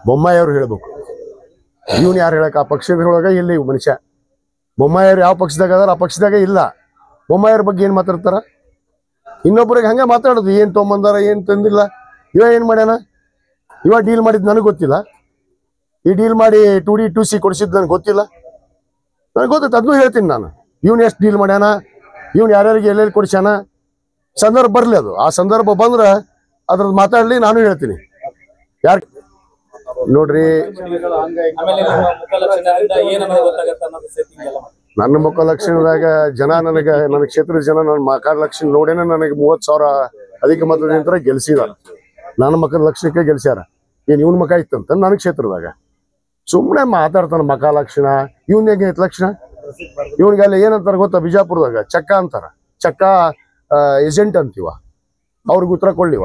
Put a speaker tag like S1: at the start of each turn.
S1: ಬೊಮ್ಮಾಯಿಯವ್ರು ಹೇಳ್ಬೇಕು. ಇವನು ಯಾರು ಹೇಳಕ್? ಆ ಪಕ್ಷದೊಳಗ ಇಲ್ಲ ಇವ್ ಮನುಷ್ಯ. ಬೊಮ್ಮಾಯಿಯವ್ರು ಯಾವ ಪಕ್ಷದಾಗ ಅದಾರ ಆ ಪಕ್ಷದಾಗ ಇಲ್ಲ. ಬೊಮ್ಮಾಯಿಯವ್ರ ಬಗ್ಗೆ ಏನ್ ಮಾತಾಡ್ತಾರ? ಇನ್ನೊಬ್ಬರಿಗೆ ಹಂಗೆ ಮಾತಾಡೋದು. ಏನ್ ತೊಗೊಂಬಂದಾರ, ಏನ್ ತಂದಿಲ್ಲ, ಇವ ಏನ್ ಮಾಡ್ಯಾನ, ಇವ ಡೀಲ್ ಮಾಡಿದ್ ನನಗೆ ಗೊತ್ತಿಲ್ಲ. ಈ ಡೀಲ್ ಮಾಡಿ 2D 2C ಕೊಡಿಸಿದ್ ನನಗೆ ಗೊತ್ತಿಲ್ಲ. ನನಗೆ ಗೊತ್ತೈತೆ, ಅದನ್ನೂ ಹೇಳ್ತೀನಿ ನಾನು. ಇವ್ನು ಎಷ್ಟು ಡೀಲ್ ಮಾಡ್ಯಾನ, ಇವ್ನು ಯಾರ್ಯಾರಿಗೆ ಎಲ್ಲೆಲ್ಲಿ ಕೊಡಿಸ್ಯಾನ, ಸಂದರ್ಭ ಬರಲಿ. ಅದು ಆ ಸಂದರ್ಭ ಬಂದ್ರೆ ಅದ್ರದ್ದು ಮಾತಾಡ್ಲಿ, ನಾನು ಹೇಳ್ತೀನಿ. ಯಾರು ನೋಡ್ರಿ, ನನ್ನ ಮುಖ ಲಕ್ಷಣದಾಗ ಜನ ನನ್ನ ಕ್ಷೇತ್ರದ ಜನ ನನ್ನ ಮಕದ ಲಕ್ಷಣ ನೋಡೇನೆ ನನಗೆ 30,000 ಅಧಿಕ ಮತದಿಂದ ಗೆಲ್ಸಿದಾರ. ನನ್ನ ಮಕದ ಲಕ್ಷಣಕ್ಕೆ ಗೆಲ್ಸ್ಯಾರ. ಏನ್ ಇವನ್ ಮಕ ಇತ್ತಂತ ನನ್ನ ಕ್ಷೇತ್ರದಾಗ ಸುಮ್ಮನೆ ಮಾತಾಡ್ತಾನ. ಮಕ ಲಕ್ಷಣ ಇವನ್ ಹೆಂಗೆ ಐತ್ ಲಕ್ಷಣ? ಇವನ್ಗೆಲ್ಲ ಏನಂತಾರ ಗೊತ್ತಾ? ಬಿಜಾಪುರದಾಗ ಚಕ್ಕ ಅಂತಾರ. ಚಕ್ಕ ಏಜೆಂಟ್ ಅಂತೀವ. ಅವ್ರಿಗೆ ಉತ್ತರ ಕೊಡ್ಲಿವ.